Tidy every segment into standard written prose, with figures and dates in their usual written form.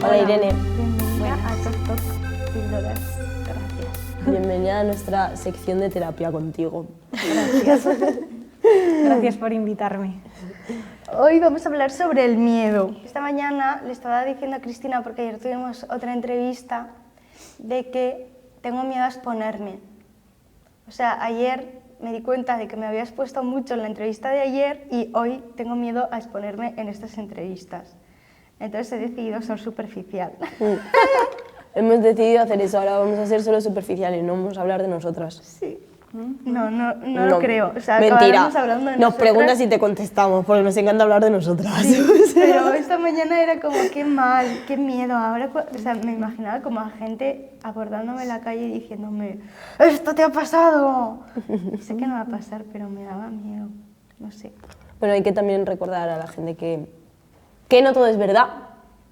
Hola Irene. Bienvenida a Toc Toc Píldoras. Gracias. Bienvenida a nuestra sección de terapia contigo. Gracias. Gracias por invitarme. Hoy vamos a hablar sobre el miedo. Esta mañana le estaba diciendo a Cristina, porque ayer tuvimos otra entrevista, de que tengo miedo a exponerme. O sea, ayer me di cuenta de que me había expuesto mucho en la entrevista de ayer y hoy tengo miedo a exponerme en estas entrevistas. Entonces he decidido ser superficial. Hemos decidido hacer eso, ahora vamos a ser solo superficiales, no vamos a hablar de nosotras. Sí. No lo creo. O sea, mentira. Hablando de nos preguntas y te contestamos, porque nos encanta hablar de nosotras. Sí, pero esta mañana era como, qué mal, qué miedo. Ahora, o sea, me imaginaba como a gente abordándome en la calle y diciéndome, ¡esto te ha pasado! Sé que no va a pasar, pero me daba miedo. No sé. Bueno, hay que también recordar a la gente que no todo es verdad.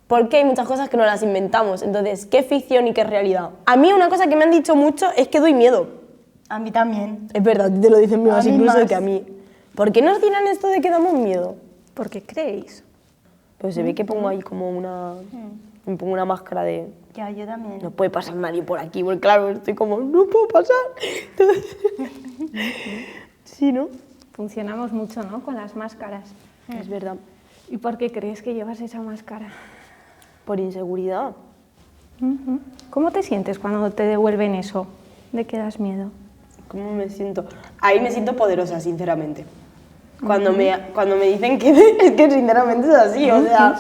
Porque hay muchas cosas que no las inventamos. Entonces, ¿qué es ficción y qué es realidad? A mí una cosa que me han dicho mucho es que doy miedo. A mí también. Es verdad, te lo dicen más incluso más. que a mí. ¿Por qué nos dirán esto de que damos miedo? ¿Por qué creéis? Pues se ve que pongo ahí como me pongo una máscara de... Ya, yo también. No puede pasar nadie por aquí, porque claro, estoy como, no puedo pasar. Sí, ¿no? Funcionamos mucho, ¿no?, con las máscaras. Es verdad. ¿Y por qué crees que llevas esa máscara? Por inseguridad. ¿Cómo te sientes cuando te devuelven eso? ¿De qué das miedo? ¿Cómo me siento? Ahí me siento poderosa, sinceramente. Cuando me dicen que es que sinceramente es así, o sea,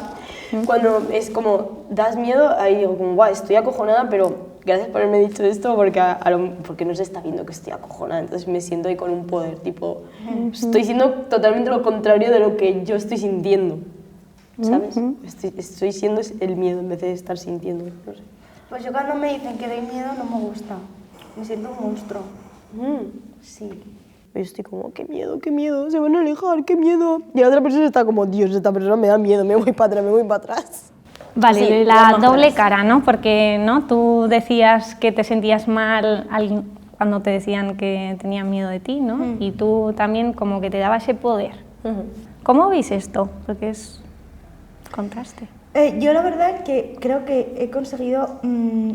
cuando es como das miedo, ahí digo como, guau, estoy acojonada, pero gracias por haberme dicho esto porque no se está viendo que estoy acojonada, entonces me siento ahí con un poder, tipo, estoy siendo totalmente lo contrario de lo que yo estoy sintiendo, ¿sabes? Estoy siendo el miedo en vez de estar sintiendo, no sé. Pues yo cuando me dicen que doy miedo no me gusta. Me siento un monstruo. Sí. Yo estoy como, qué miedo, se van a alejar, qué miedo. Y la otra persona está como, Dios, esta persona me da miedo, me voy para atrás. Vale, Sí, la doble cara, ¿no? Porque, ¿no?, tú decías que te sentías mal cuando te decían que tenían miedo de ti, ¿no? Y tú también como que te daba ese poder. ¿Cómo veis esto? Porque es contraste. Yo la verdad que creo que he conseguido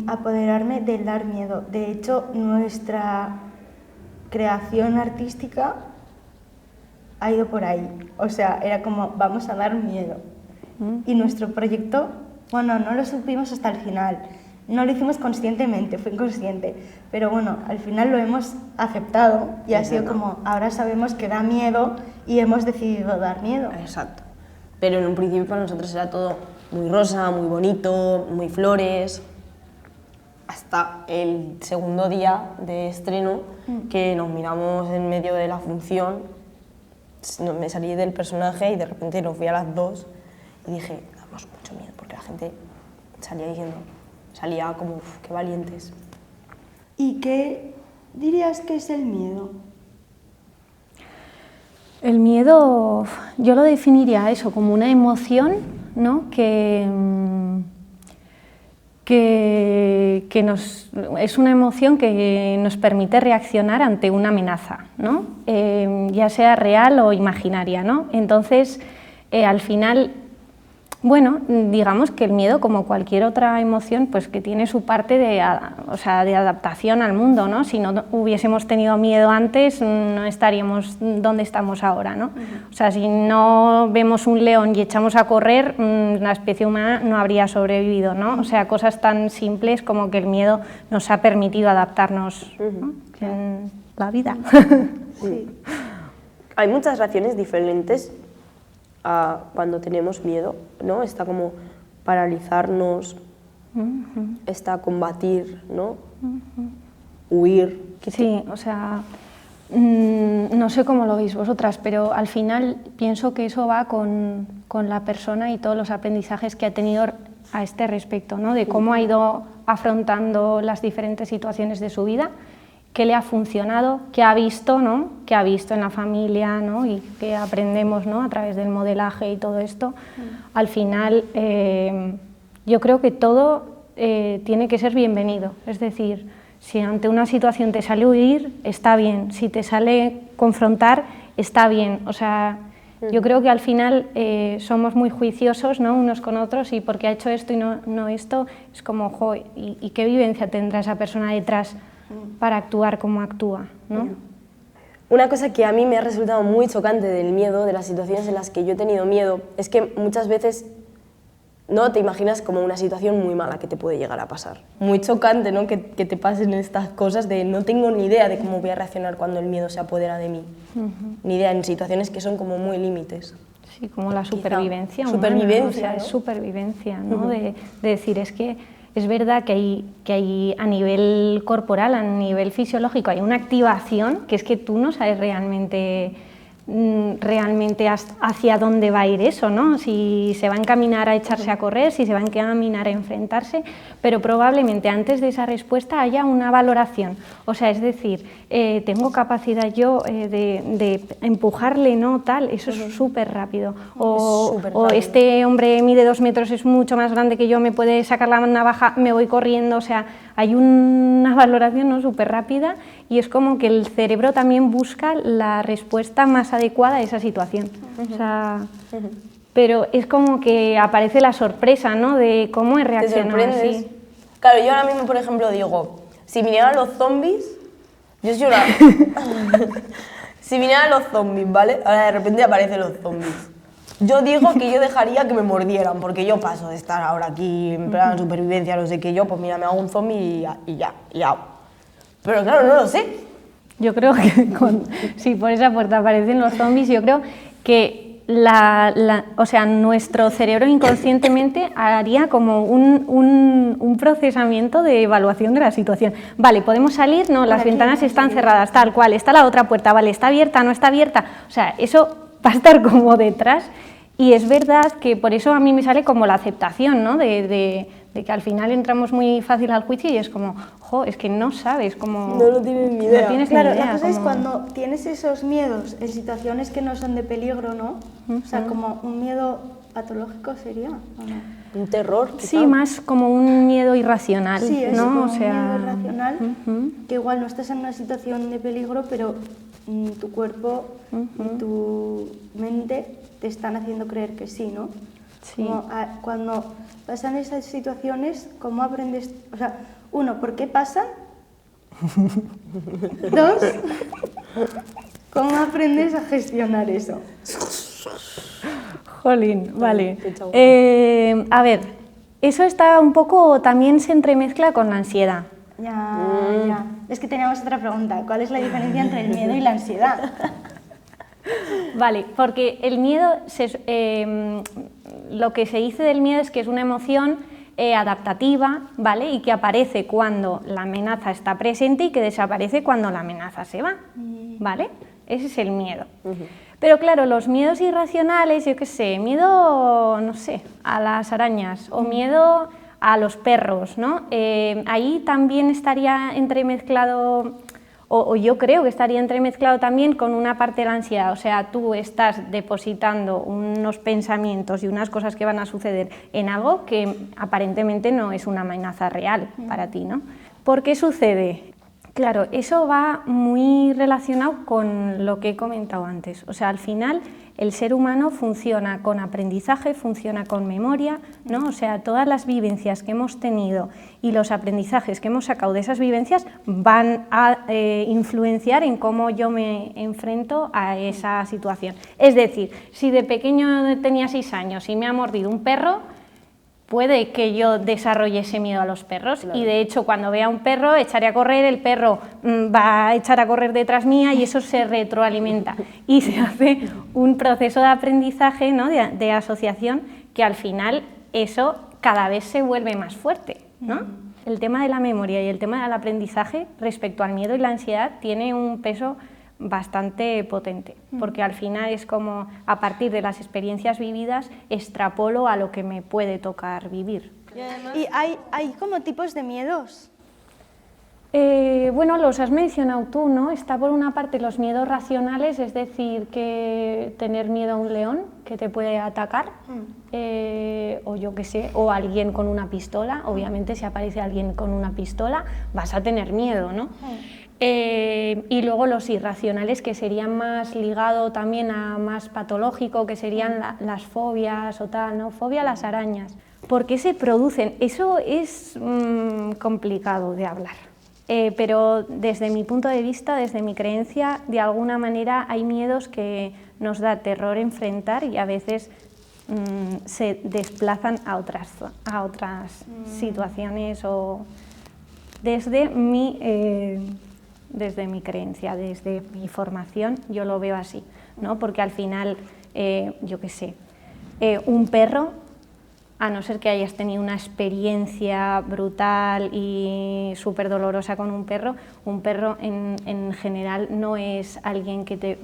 apoderarme del dar miedo. De hecho, nuestra creación artística ha ido por ahí. O sea, era como, vamos a dar miedo. Y nuestro proyecto, bueno, no lo supimos hasta el final. No lo hicimos conscientemente, fue inconsciente. Pero bueno, al final lo hemos aceptado y ha sido como, ahora sabemos que da miedo y hemos decidido dar miedo. Exacto. Pero en un principio para nosotros era todo muy rosa, muy bonito, muy flores, hasta el segundo día de estreno, que nos miramos en medio de la función, me salí del personaje y de repente nos fui a las 2 y dije, damos mucho miedo, porque la gente salía como, uf, qué valientes. ¿Y qué dirías que es el miedo? El miedo, yo lo definiría eso como una emoción, ¿no?, es una emoción que nos permite reaccionar ante una amenaza, ¿no? Ya sea real o imaginaria, ¿no? Entonces, al final, bueno, digamos que el miedo, como cualquier otra emoción, pues que tiene su parte de adaptación al mundo, ¿no? Si no hubiésemos tenido miedo antes, no estaríamos donde estamos ahora, ¿no? O sea, si no vemos un león y echamos a correr, la especie humana no habría sobrevivido, ¿no? O sea, cosas tan simples como que el miedo nos ha permitido adaptarnos, ¿no?, en la vida. Sí. Hay muchas reacciones diferentes a cuando tenemos miedo, ¿no? Está como paralizarnos, está combatir, ¿no? Huir. Sí, o sea, no sé cómo lo veis vosotras, pero al final pienso que eso va con la persona y todos los aprendizajes que ha tenido a este respecto, ¿no? De cómo ha ido afrontando las diferentes situaciones de su vida, qué le ha funcionado, qué ha visto, ¿no?, qué ha visto en la familia, ¿no?, y qué aprendemos, ¿no?, a través del modelaje y todo esto. Al final, yo creo que todo tiene que ser bienvenido, es decir, si ante una situación te sale huir, está bien, si te sale confrontar, está bien, o sea, Yo creo que al final somos muy juiciosos, ¿no?, unos con otros, y porque ha hecho esto y no esto, es como, jo, ¿y qué vivencia tendrá esa persona detrás para actuar como actúa, ¿no? Una cosa que a mí me ha resultado muy chocante del miedo, de las situaciones en las que yo he tenido miedo, es que muchas veces no te imaginas como una situación muy mala que te puede llegar a pasar. Muy chocante, ¿no?, que te pasen estas cosas de no tengo ni idea de cómo voy a reaccionar cuando el miedo se apodera de mí. Ni idea, en situaciones que son como muy límites. Sí, como la supervivencia humana, supervivencia, o sea, ¿no? es supervivencia, ¿no? De decir, es que es verdad que hay a nivel corporal, a nivel fisiológico, hay una activación que es que tú no sabes realmente hacia dónde va a ir eso, ¿no? Si se va a encaminar a echarse a correr, si se va a encaminar a enfrentarse, pero probablemente antes de esa respuesta haya una valoración. O sea, es decir, tengo capacidad yo de empujarle, ¿no?, tal, eso es súper rápido. O este hombre mide 2 metros, es mucho más grande que yo, me puede sacar la navaja, me voy corriendo, o sea, hay una valoración, ¿no?, súper rápida, y es como que el cerebro también busca la respuesta más adecuada a esa situación. O sea, pero es como que aparece la sorpresa, ¿no?, de cómo he reaccionado así. Claro, yo ahora mismo, por ejemplo, digo, si vinieran los zombies, si vinieran los zombies, ¿vale? Ahora de repente aparecen los zombies. Yo digo que yo dejaría que me mordieran, porque yo paso de estar ahora aquí en plan supervivencia, no sé qué, yo, pues mira, me hago un zombie y ya. Pero claro, no lo sé. Yo creo que si por esa puerta aparecen los zombies, yo creo que o sea, nuestro cerebro inconscientemente haría como un procesamiento de evaluación de la situación. Vale, podemos salir, no, las ventanas están cerradas, tal cual, está la otra puerta, vale, está abierta, no está abierta. O sea, eso va a estar como detrás, y es verdad que por eso a mí me sale como la aceptación, ¿no?, de que al final entramos muy fácil al juicio y es como, jo, es que no sabes cómo... No lo tienes ni idea. No tienes Claro, ni idea, la cosa es como... cuando tienes esos miedos en situaciones que no son de peligro, ¿no? O sea, como un miedo patológico sería, ¿o no? Un terror, quizá. Sí, más como un miedo irracional, Sí, es ¿no? como O sea, un miedo irracional, que igual no estás en una situación de peligro, pero tu cuerpo y tu mente te están haciendo creer que sí, ¿no? Sí. Como, cuando pasan esas situaciones, ¿cómo aprendes? O sea, uno, ¿por qué pasan? Dos, ¿cómo aprendes a gestionar eso? Jolín, vale. A ver, eso está un poco, también se entremezcla con la ansiedad. Ya. Es que teníamos otra pregunta. ¿Cuál es la diferencia entre el miedo y la ansiedad? Vale, porque el miedo, lo que se dice del miedo es que es una emoción adaptativa, ¿vale?, y que aparece cuando la amenaza está presente y que desaparece cuando la amenaza se va, ¿vale? Ese es el miedo. Pero claro, los miedos irracionales, yo qué sé, miedo, no sé, a las arañas o miedo a los perros, ¿no? Ahí también estaría entremezclado, o yo creo que estaría entremezclado también con una parte de la ansiedad. O sea, tú estás depositando unos pensamientos y unas cosas que van a suceder en algo que aparentemente no es una amenaza real para ti, ¿no? ¿Por qué sucede? Claro, eso va muy relacionado con lo que he comentado antes. O sea, al final el ser humano funciona con aprendizaje, funciona con memoria, ¿no? O sea, todas las vivencias que hemos tenido y los aprendizajes que hemos sacado de esas vivencias van a influenciar en cómo yo me enfrento a esa situación. Es decir, si de pequeño tenía 6 años y me ha mordido un perro, puede que yo desarrolle ese miedo a los perros, claro. Y de hecho cuando vea un perro echaré a correr, el perro va a echar a correr detrás mía y eso se retroalimenta y se hace un proceso de aprendizaje, ¿no?, de asociación, que al final eso cada vez se vuelve más fuerte, ¿no? El tema de la memoria y el tema del aprendizaje respecto al miedo y la ansiedad tiene un peso bastante potente, porque al final es como a partir de las experiencias vividas extrapolo a lo que me puede tocar vivir. ¿Y hay como tipos de miedos? Bueno, los has mencionado tú, ¿no? Está por una parte los miedos racionales, es decir, que tener miedo a un león que te puede atacar, o yo qué sé, o alguien con una pistola. Obviamente si aparece alguien con una pistola vas a tener miedo, ¿no? Y luego los irracionales, que serían más ligado también a más patológico, que serían las fobias o tal, ¿no? Fobia a las arañas. ¿Por qué se producen? Eso es complicado de hablar. Pero desde mi punto de vista, desde mi creencia, de alguna manera hay miedos que nos da terror enfrentar y a veces se desplazan a otras situaciones o desde mi creencia, desde mi formación, yo lo veo así, ¿no? Porque al final, yo qué sé, un perro, a no ser que hayas tenido una experiencia brutal y súper dolorosa con un perro en general no es alguien que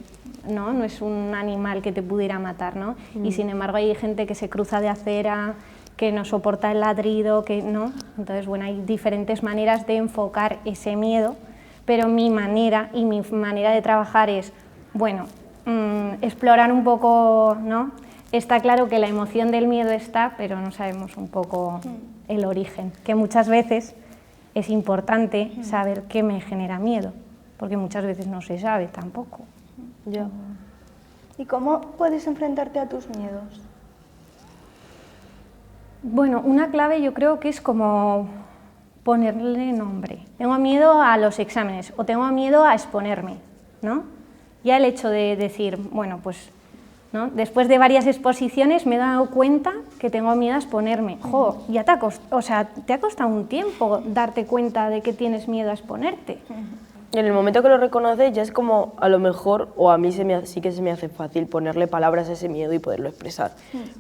no es un animal que te pudiera matar, ¿no? Y sin embargo hay gente que se cruza de acera, que no soporta el ladrido, que no. Entonces, bueno, hay diferentes maneras de enfocar ese miedo, pero mi manera de trabajar es, bueno, explorar un poco, ¿no? Está claro que la emoción del miedo está, pero no sabemos un poco el origen, que muchas veces es importante saber qué me genera miedo, porque muchas veces no se sabe tampoco. Ya. ¿Y cómo puedes enfrentarte a tus miedos? Bueno, una clave yo creo que es como ponerle nombre. Tengo miedo a los exámenes o tengo miedo a exponerme, ¿no? Ya el hecho de decir, bueno, pues, ¿no? Después de varias exposiciones me he dado cuenta que tengo miedo a exponerme. Jo, ya te ha costado un tiempo darte cuenta de que tienes miedo a exponerte. En el momento que lo reconoces ya es como, a lo mejor, o a mí sí que se me hace fácil ponerle palabras a ese miedo y poderlo expresar.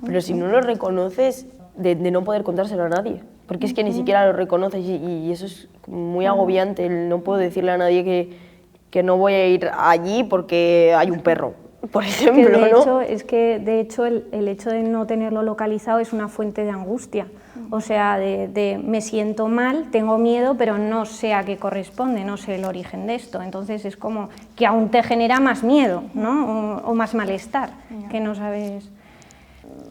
Pero si no lo reconoces, de no poder contárselo a nadie. Porque es que ni siquiera lo reconoces y eso es muy agobiante. No puedo decirle a nadie que no voy a ir allí porque hay un perro, por ejemplo, que de ¿no? hecho, es que de hecho el hecho de no tenerlo localizado es una fuente de angustia. O sea, me siento mal, tengo miedo, pero no sé a qué corresponde, no sé el origen de esto. Entonces es como que aún te genera más miedo, ¿no? O más malestar, que no sabes.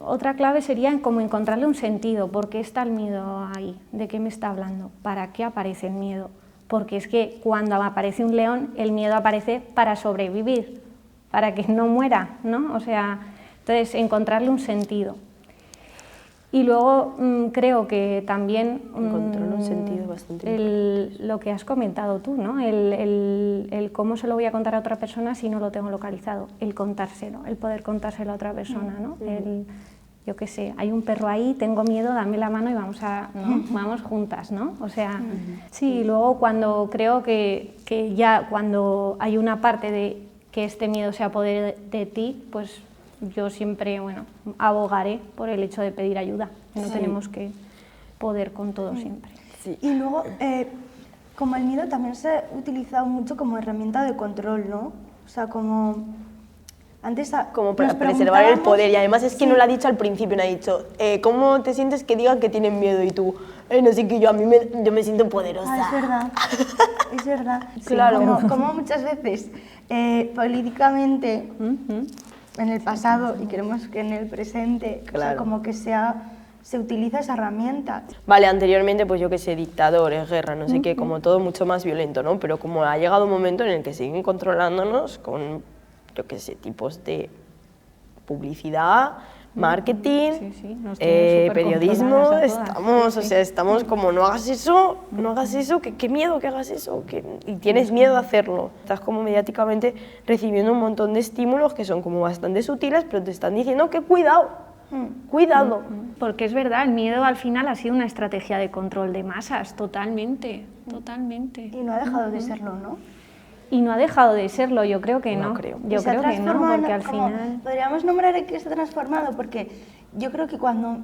Otra clave sería como encontrarle un sentido. ¿Por qué está el miedo ahí? ¿De qué me está hablando? ¿Para qué aparece el miedo? Porque es que cuando aparece un león, el miedo aparece para sobrevivir, para que no muera, ¿no? O sea, entonces encontrarle un sentido. Y luego creo que también Encontrarle un sentido bastante lo que has comentado tú, ¿no? El cómo se lo voy a contar a otra persona si no lo tengo localizado, el contárselo, el poder contárselo a otra persona, ¿no? Yo qué sé, hay un perro ahí, tengo miedo, dame la mano y vamos juntas, ¿no? O sea, sí, luego cuando creo que ya cuando hay una parte de que este miedo se apodere de ti, pues yo siempre, bueno, abogaré por el hecho de pedir ayuda. No tenemos que poder con todo siempre. Sí. Y luego, como el miedo también se ha utilizado mucho como herramienta de control, ¿no? O sea, como antes como para preservar el poder, y además es que no lo ha dicho al principio, no ha dicho ¿cómo te sientes que digan que tienen miedo? Y tú, no sé, que yo me siento poderosa. Ah, es verdad, es verdad. Claro. Como muchas veces políticamente en el pasado y queremos que en el presente, Claro. o sea, como que se utiliza esa herramienta. Vale, anteriormente, pues yo qué sé, dictadores, guerra, no sé qué, como todo mucho más violento, ¿no? Pero como ha llegado un momento en el que siguen controlándonos con, yo qué sé, tipos de publicidad, marketing, periodismo, o sea, estamos como, no hagas eso, qué miedo que hagas eso, y tienes miedo a hacerlo. Estás como mediáticamente recibiendo un montón de estímulos que son como bastante sutiles, pero te están diciendo que cuidado, cuidado. Porque es verdad, el miedo al final ha sido una estrategia de control de masas, totalmente, totalmente. Y no ha dejado de serlo, ¿no? Y no ha dejado de serlo, yo creo que No no. creo. Yo creo que no, porque al como, final... podríamos nombrar que se ha transformado, porque yo creo que cuando,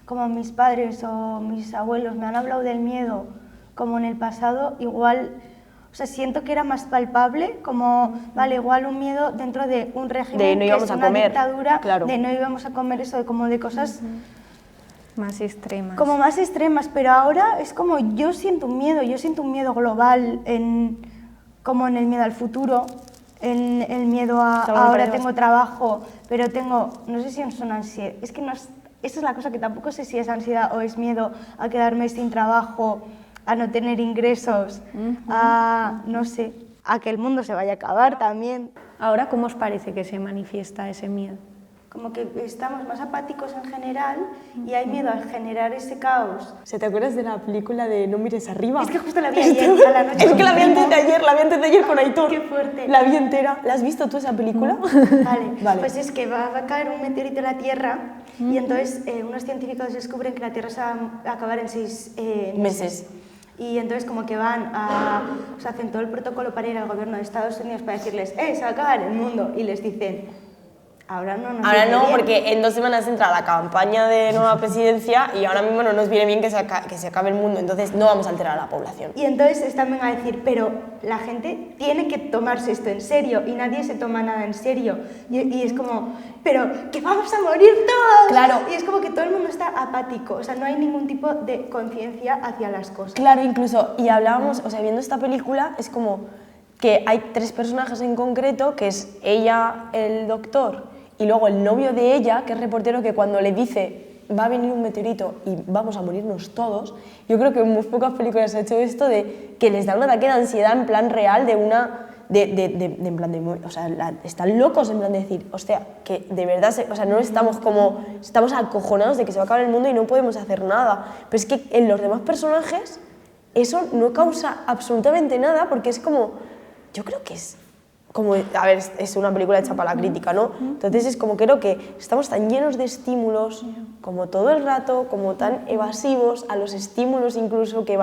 como mis padres o mis abuelos me han hablado del miedo, como en el pasado, igual, o sea, siento que era más palpable, como, vale, igual un miedo dentro de un régimen De no que íbamos es a una comer, dictadura, claro. de no íbamos a comer eso, como de cosas... Más extremas. Como más extremas, pero ahora es como yo siento un miedo global como en el miedo al futuro, en el miedo a ahora tengo trabajo, pero tengo, no sé si es una ansiedad, es que no es, esa es la cosa que tampoco sé si es ansiedad o es miedo a quedarme sin trabajo, a no tener ingresos, a, no sé, a que el mundo se vaya a acabar también. Ahora, ¿cómo os parece que se manifiesta ese miedo? Como que estamos más apáticos en general y hay miedo a generar ese caos. ¿Te acuerdas de la película de No mires arriba? Es que justo la vi ayer a la noche. Es que la vi antes de ayer con Aitor. Qué fuerte. La vi entera. ¿La has visto tú esa película? Vale. Pues es que va a caer un meteorito en la Tierra y entonces unos científicos descubren que la Tierra se va a acabar en 6 meses. Y entonces como que van a... O sea, hacen todo el protocolo para ir al gobierno de Estados Unidos para decirles se va a acabar el mundo. Y les dicen... Ahora no, porque en 2 semanas entra la campaña de nueva presidencia y ahora mismo no nos viene bien que se acabe el mundo, entonces no vamos a alterar a la población. Y entonces están a decir, pero la gente tiene que tomarse esto en serio y nadie se toma nada en serio. Y es como, pero que vamos a morir todos. Claro. Y es como que todo el mundo está apático, o sea, no hay ningún tipo de conciencia hacia las cosas. Claro, incluso, y hablábamos, o sea, viendo esta película, es como que hay 3 personajes en concreto, que es ella, el doctor, y luego el novio de ella, que es reportero, que cuando le dice va a venir un meteorito y vamos a morirnos todos, yo creo que en muy pocas películas se ha hecho esto de que les da un ataque de ansiedad en plan real de una... en plan de, o sea, están locos en plan de decir, hostia, que de verdad, o sea, no estamos como... Estamos acojonados de que se va a acabar el mundo y no podemos hacer nada. Pero es que en los demás personajes eso no causa absolutamente nada porque es como... Yo creo que es... Como, a ver, es una película hecha para la crítica, ¿no? Entonces es como creo que estamos tan llenos de estímulos, como todo el rato, como tan evasivos a los estímulos incluso, que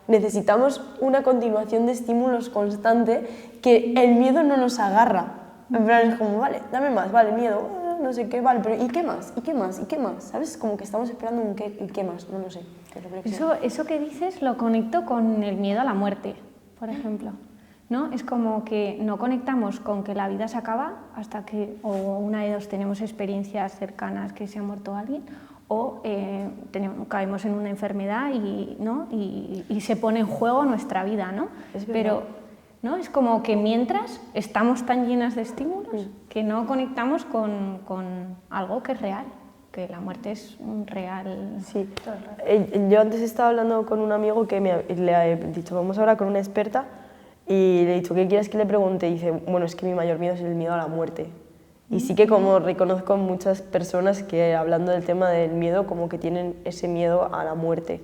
necesitamos una continuación de estímulos constante que el miedo no nos agarra. En plan, es como, vale, dame más, vale, miedo, no sé qué, vale, pero ¿y qué más? ¿Y qué más? ¿Y qué más? ¿Sabes? Como que estamos esperando un qué, ¿y qué más? No lo sé. Eso que dices lo conecto con el miedo a la muerte, por ejemplo. ¿No? Es como que no conectamos con que la vida se acaba hasta que o una de dos tenemos experiencias cercanas que se ha muerto alguien o caemos en una enfermedad ¿no? y se pone en juego nuestra vida, ¿no? Pero ¿no? Es como que mientras estamos tan llenas de estímulos que no conectamos con algo que es real, que la muerte es un real... Sí. Yo antes estaba hablando con un amigo que le he dicho, vamos ahora con una experta. Y le he dicho, ¿qué quieres que le pregunte? Y dice, bueno, es que mi mayor miedo es el miedo a la muerte. Y sí que como reconozco muchas personas que hablando del tema del miedo, como que tienen ese miedo a la muerte.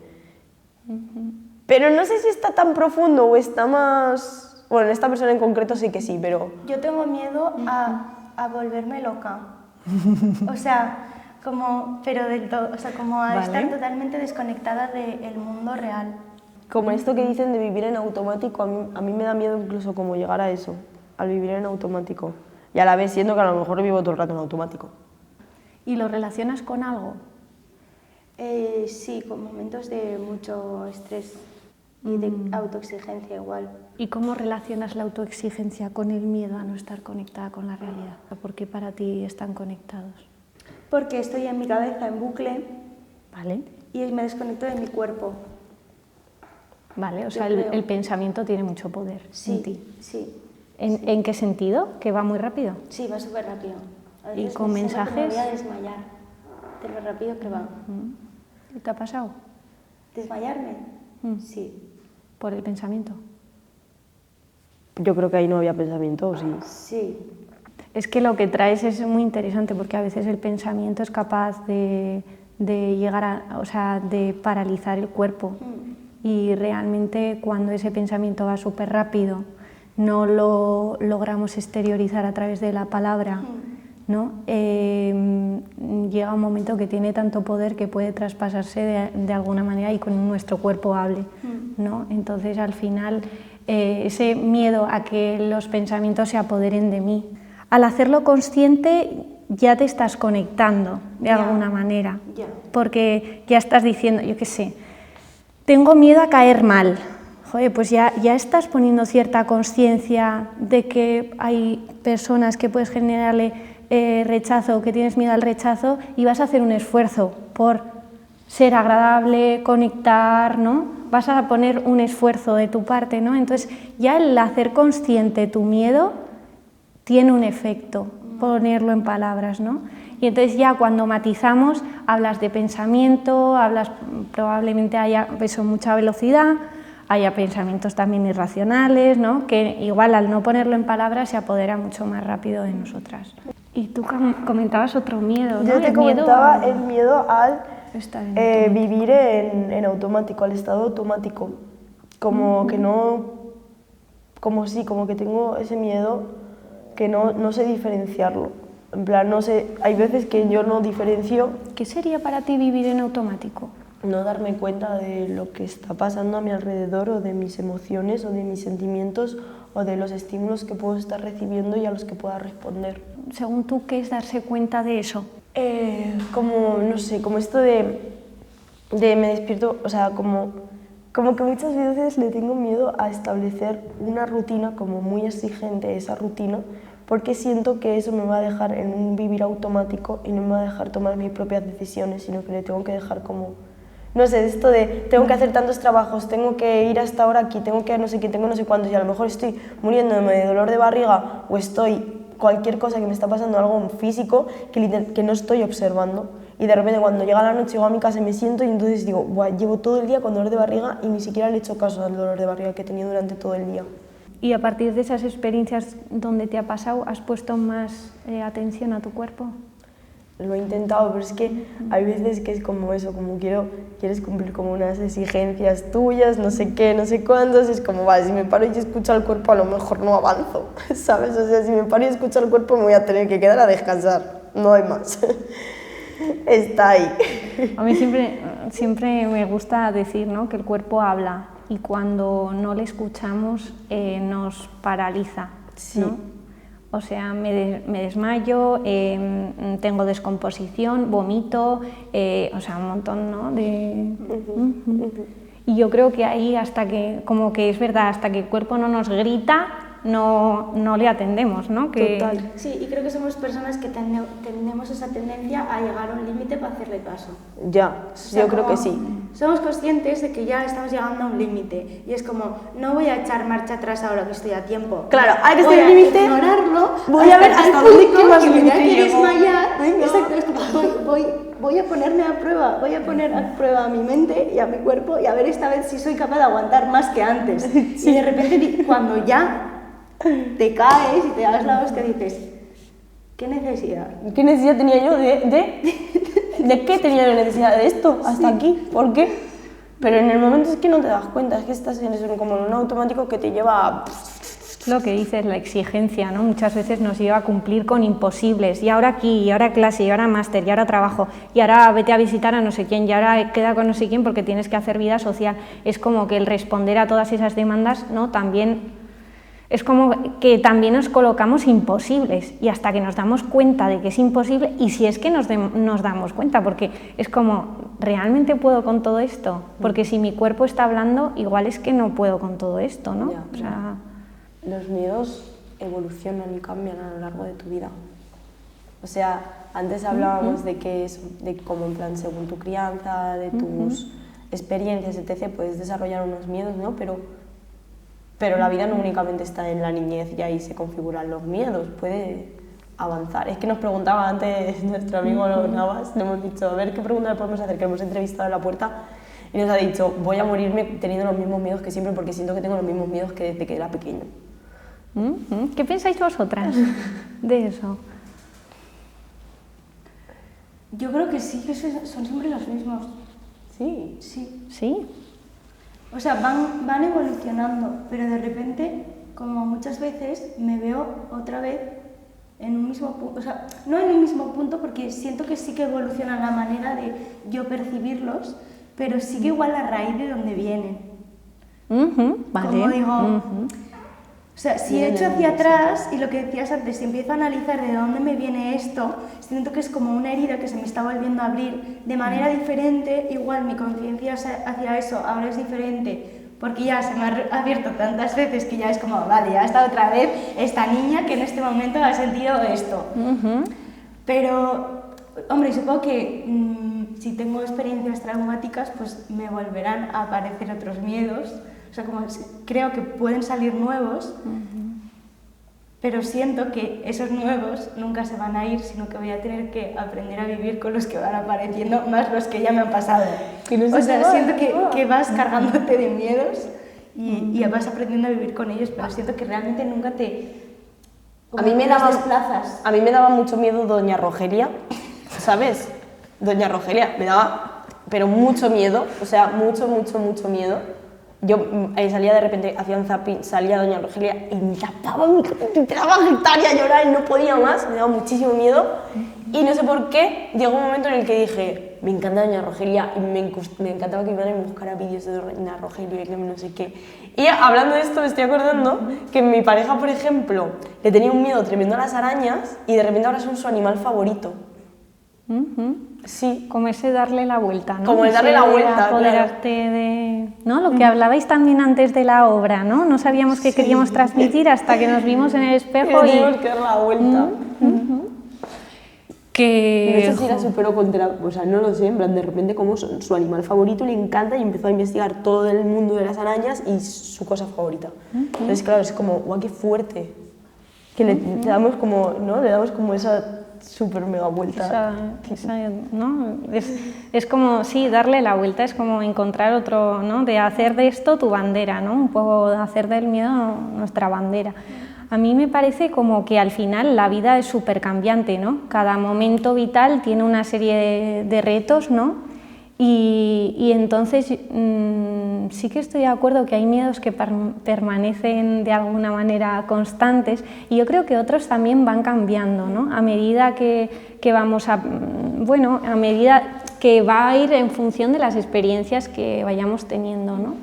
Pero no sé si está tan profundo o está más... Bueno, en esta persona en concreto sí que sí, pero... Yo tengo miedo a volverme loca. O sea, como... Pero del todo, o sea, como a estar totalmente desconectada del mundo real. Como esto que dicen de vivir en automático, a mí me da miedo incluso como llegar a eso, al vivir en automático. Y a la vez siento que a lo mejor vivo todo el rato en automático. ¿Y lo relacionas con algo? Sí, con momentos de mucho estrés y de autoexigencia igual. ¿Y cómo relacionas la autoexigencia con el miedo a no estar conectada con la realidad? ¿Por qué para ti están conectados? Porque estoy en mi cabeza en bucle. Vale. Y me desconecto de mi cuerpo. Vale, o sea, el pensamiento tiene mucho poder en ti. Sí. ¿En qué sentido? ¿Que va muy rápido? Sí, va súper rápido. ¿Y con mensajes? Me voy a desmayar de lo rápido que va. ¿Qué te ha pasado? ¿Desmayarme? Sí. ¿Por el pensamiento? Yo creo que ahí no había pensamiento, ¿o sí? Sí. Es que lo que traes es muy interesante porque a veces el pensamiento es capaz de llegar a... o sea, de paralizar el cuerpo. Y realmente cuando ese pensamiento va súper rápido, no lo logramos exteriorizar a través de la palabra, ¿no? Llega un momento que tiene tanto poder que puede traspasarse de alguna manera y con nuestro cuerpo hable, ¿no? Entonces al final ese miedo a que los pensamientos se apoderen de mí, al hacerlo consciente ya te estás conectando de alguna manera, porque ya estás diciendo, yo qué sé, tengo miedo a caer mal. Joder, pues ya estás poniendo cierta conciencia de que hay personas que puedes generarle rechazo, que tienes miedo al rechazo y vas a hacer un esfuerzo por ser agradable, conectar, ¿no? Vas a poner un esfuerzo de tu parte, ¿no? Entonces ya el hacer consciente tu miedo tiene un efecto, ponerlo en palabras, ¿no? Y entonces ya cuando matizamos, hablas de pensamiento, hablas, probablemente haya eso, mucha velocidad, haya pensamientos también irracionales, ¿no? Que igual al no ponerlo en palabras se apodera mucho más rápido de nosotras. Y tú comentabas otro miedo, ¿no? Yo te comentaba el miedo al vivir en automático, al estado automático. Como que no... Como que tengo ese miedo que no sé diferenciarlo. En plan, no sé, hay veces que yo no diferencio. ¿Qué sería para ti vivir en automático? No darme cuenta de lo que está pasando a mi alrededor, o de mis emociones, o de mis sentimientos, o de los estímulos que puedo estar recibiendo y a los que pueda responder. Según tú, ¿qué es darse cuenta de eso? No sé, como esto de me despierto, o sea, como que muchas veces le tengo miedo a establecer una rutina como muy exigente, esa rutina, porque siento que eso me va a dejar en un vivir automático y no me va a dejar tomar mis propias decisiones, sino que le tengo que dejar como, no sé, esto de tengo que hacer tantos trabajos, tengo que ir hasta ahora aquí, tengo que no sé qué, tengo no sé cuántos, y a lo mejor estoy muriéndome de dolor de barriga o estoy cualquier cosa que me está pasando, algo físico que no estoy observando, y de repente cuando llega la noche llego a mi casa y me siento y entonces digo, buah, llevo todo el día con dolor de barriga y ni siquiera le he hecho caso al dolor de barriga que he tenido durante todo el día. Y a partir de esas experiencias donde te ha pasado, ¿has puesto más atención a tu cuerpo? Lo he intentado, pero es que hay veces que es como eso, como quieres cumplir como unas exigencias tuyas, no sé qué, no sé cuántos, es como, vale, si me paro y escucho al cuerpo a lo mejor no avanzo, ¿sabes? O sea, si me paro y escucho al cuerpo me voy a tener que quedar a descansar, no hay más. Está ahí. A mí siempre me gusta decir, ¿no?, que el cuerpo habla y cuando no le escuchamos nos paraliza, sí. ¿no? O sea, me desmayo, tengo descomposición, vomito, o sea, un montón, ¿no? Y yo creo que ahí hasta que, como que es verdad, hasta que el cuerpo no nos grita, no le atendemos, ¿no? Total. Sí, y creo que somos personas que tenemos esa tendencia a llegar a un límite para hacerle caso. Ya, o sea, yo creo que sí. Somos conscientes de que ya estamos llegando a un límite y es como, no voy a echar marcha atrás ahora que estoy a tiempo. Claro, hay que estar voy en a límite, ignorarlo, voy a ver hasta dónde que más me límite que llego. desmayar. Venga. Exacto, es como, voy a ponerme a prueba, voy a poner a prueba a mi mente y a mi cuerpo y a ver esta vez si soy capaz de aguantar más que antes. Sí. Y de repente cuando ya te caes y te das la hostia y dices, ¿qué necesidad? ¿Qué necesidad tenía yo de qué tenía yo necesidad de esto? Hasta Sí. aquí, ¿por qué? Pero en el momento es que no te das cuenta, es que estás en eso, como en un automático que te lleva a... Lo que dices, la exigencia, ¿no? Muchas veces nos lleva a cumplir con imposibles, y ahora aquí, y ahora clase, y ahora máster, y ahora trabajo, y ahora vete a visitar a no sé quién, y ahora queda con no sé quién porque tienes que hacer vida social. Es como que el responder a todas esas demandas, ¿no?, también... Es como que también nos colocamos imposibles y hasta que nos damos cuenta de que es imposible, y si es que nos damos cuenta, porque es como, ¿realmente puedo con todo esto? Porque si mi cuerpo está hablando, igual es que no puedo con todo esto, ¿no? Ya. O sea, los miedos evolucionan y cambian a lo largo de tu vida. O sea, antes hablábamos de que de cómo en plan, según tu crianza, de tus experiencias, etc., puedes desarrollar unos miedos, ¿no? Pero la vida no únicamente está en la niñez y ahí se configuran los miedos, puede avanzar. Es que nos preguntaba antes nuestro amigo Navas, le hemos dicho, a ver qué pregunta le podemos hacer, que hemos entrevistado en la puerta, y nos ha dicho, voy a morirme teniendo los mismos miedos que siempre porque siento que tengo los mismos miedos que desde que era pequeño. ¿Qué pensáis vosotras de eso? Yo creo que sí, que son siempre los mismos. Sí. Sí. ¿Sí? O sea, van evolucionando, pero de repente, como muchas veces, me veo otra vez en un mismo punto, o sea, no en un mismo punto porque siento que sí que evoluciona la manera de yo percibirlos, pero sí que igual a raíz de donde vienen. Vale. Como digo, o sea, si he hecho hacia atrás y lo que decías antes, si empiezo a analizar de dónde me viene esto, siento que es como una herida que se me está volviendo a abrir de manera diferente, igual mi conciencia hacia eso ahora es diferente, porque ya se me ha abierto tantas veces que ya es como, vale, ya está otra vez esta niña que en este momento ha sentido esto. Pero, hombre, supongo que si tengo experiencias traumáticas, pues me volverán a aparecer otros miedos. O sea, como creo que pueden salir nuevos, pero siento que esos nuevos nunca se van a ir, sino que voy a tener que aprender a vivir con los que van apareciendo, más los que ya me han pasado. O sea, siento que vas cargándote de miedos y vas aprendiendo a vivir con ellos, pero siento que realmente nunca te desplazas. A mí me daba mucho miedo Doña Rogelia, ¿sabes? Doña Rogelia me daba, pero mucho miedo, o sea, mucho miedo. Yo salía de repente, hacía un zapping, salía Doña Rogelia y me tapaba, me empezaba a gritar y a llorar y no podía más, me daba muchísimo miedo. Y no sé por qué, llegó un momento en el que dije, me encanta Doña Rogelia y me encantaba que mi madre me buscara vídeos de Doña Rogelia y que no sé qué. Y hablando de esto me estoy acordando que mi pareja, por ejemplo, le tenía un miedo tremendo a las arañas y de repente ahora son su animal favorito. Sí. Como ese darle la vuelta, ¿no? Como el darle la vuelta, apoderarte de... ¿no? Lo que hablabais también antes de la obra, ¿no? No sabíamos qué queríamos transmitir hasta que nos vimos en el espejo y... Teníamos que dar la vuelta. Que... No sé si la superó contra... O sea, no lo sé, en plan, de repente como su animal favorito le encanta y empezó a investigar todo el mundo de las arañas y su cosa favorita. Entonces, claro, es como, guau, qué fuerte. Que le damos como, ¿no? Le damos como esa súper mega vuelta. ¿no? Es como, sí, darle la vuelta, es como encontrar otro, ¿no? De hacer de esto tu bandera, ¿no? Un poco de hacer del miedo nuestra bandera. A mí me parece como que al final la vida es súper cambiante, ¿no? Cada momento vital tiene una serie de retos, ¿no? Y entonces sí que estoy de acuerdo que hay miedos que permanecen de alguna manera constantes y yo creo que otros también van cambiando, ¿no? A medida que vamos a... Bueno, a medida que va a ir en función de las experiencias que vayamos teniendo, ¿no?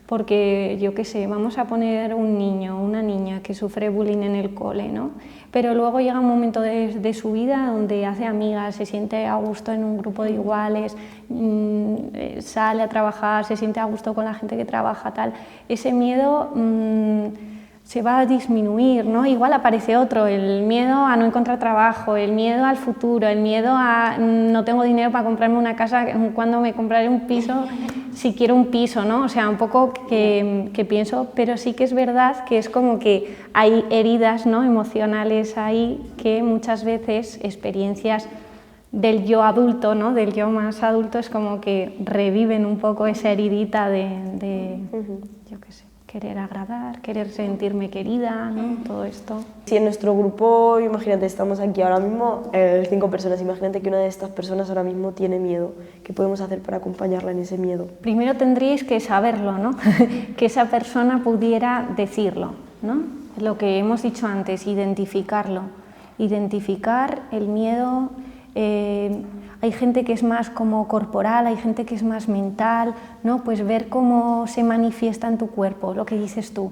Porque, yo qué sé, vamos a poner un niño o una niña que sufre bullying en el cole, ¿no? Pero luego llega un momento de su vida donde hace amigas, se siente a gusto en un grupo de iguales, sale a trabajar, se siente a gusto con la gente que trabaja, tal. Ese miedo se va a disminuir, ¿no? Igual aparece otro, el miedo a no encontrar trabajo, el miedo al futuro, el miedo a no tengo dinero para comprarme una casa, cuando me compraré un piso, si quiero un piso, ¿no? O sea, un poco que pienso, pero sí que es verdad que es como que hay heridas, ¿no? Emocionales ahí que muchas veces experiencias del yo adulto, ¿no? Del yo más adulto es como que reviven un poco esa heridita de yo qué sé, querer agradar, querer sentirme querida, ¿no? Todo esto. Si en nuestro grupo, imagínate, estamos aquí ahora mismo, 5 personas, imagínate que una de estas personas ahora mismo tiene miedo. ¿Qué podemos hacer para acompañarla en ese miedo? Primero tendríais que saberlo, ¿no? Que esa persona pudiera decirlo, ¿no? Lo que hemos dicho antes, identificarlo. Identificar el miedo. Hay gente que es más como corporal, hay gente que es más mental, ¿no? Pues ver cómo se manifiesta en tu cuerpo, lo que dices tú,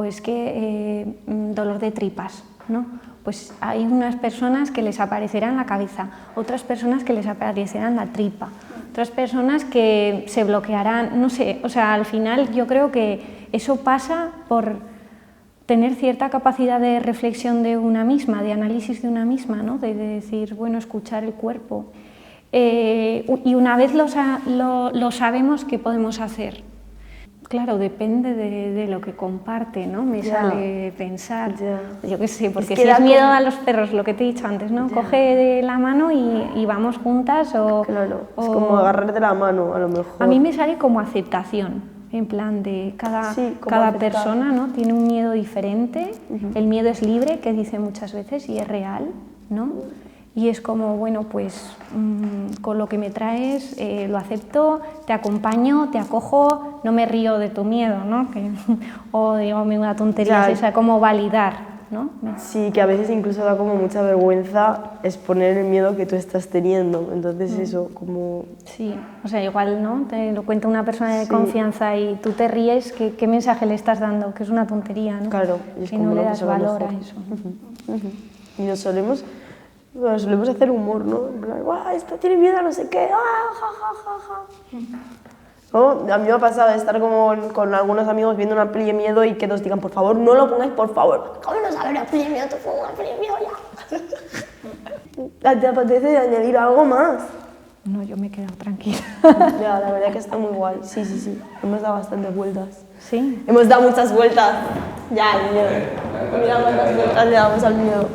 es que dolor de tripas, ¿no? Pues hay unas personas que les aparecerá en la cabeza, otras personas que les aparecerá en la tripa, otras personas que se bloquearán, no sé, o sea, al final yo creo que eso pasa por tener cierta capacidad de reflexión de una misma, de análisis de una misma, ¿no? De decir, bueno, escuchar el cuerpo. Y una vez lo sabemos, ¿qué podemos hacer? Claro, depende de lo que comparte, ¿no? Me sale pensar, yo qué sé, porque si es miedo a los perros, lo que te he dicho antes, ¿no? Coge de la mano y vamos juntas o... Claro, es como agarrar de la mano, a lo mejor. A mí me sale como aceptación. En plan de cada persona, ¿no? Tiene un miedo diferente, el miedo es libre, que dice muchas veces, y es real, ¿no? Y es como, bueno, pues con lo que me traes lo acepto, te acompaño, te acojo, no me río de tu miedo, ¿no? O digo, una tontería es esa, como validar, ¿no? Sí, que a veces incluso da como mucha vergüenza exponer el miedo que tú estás teniendo, entonces eso, como... Sí, o sea, igual, ¿no? Te lo cuenta una persona de confianza y tú te ríes, ¿qué mensaje le estás dando? Que es una tontería, ¿no? Claro, y es que como no le das valor a eso. Y nos solemos hacer humor, ¿no? En plan, ¡guau, esta tiene miedo, no sé qué! ¡Ah, ja, ja, ja, ja! ¿No? A mí me ha pasado de estar como con algunos amigos viendo una peli de miedo y que nos digan, por favor, no lo pongáis, por favor. ¿Cómo no sabes una peli de miedo? Tú pongo una peli de miedo ya. ¿Te apetece añadir algo más? No, yo me he quedado tranquila. Ya, la verdad que está muy guay. Sí, sí, sí. Hemos dado bastantes vueltas. Sí. Hemos dado muchas vueltas. Ya, el miedo. Mira cuántas vueltas le damos al miedo.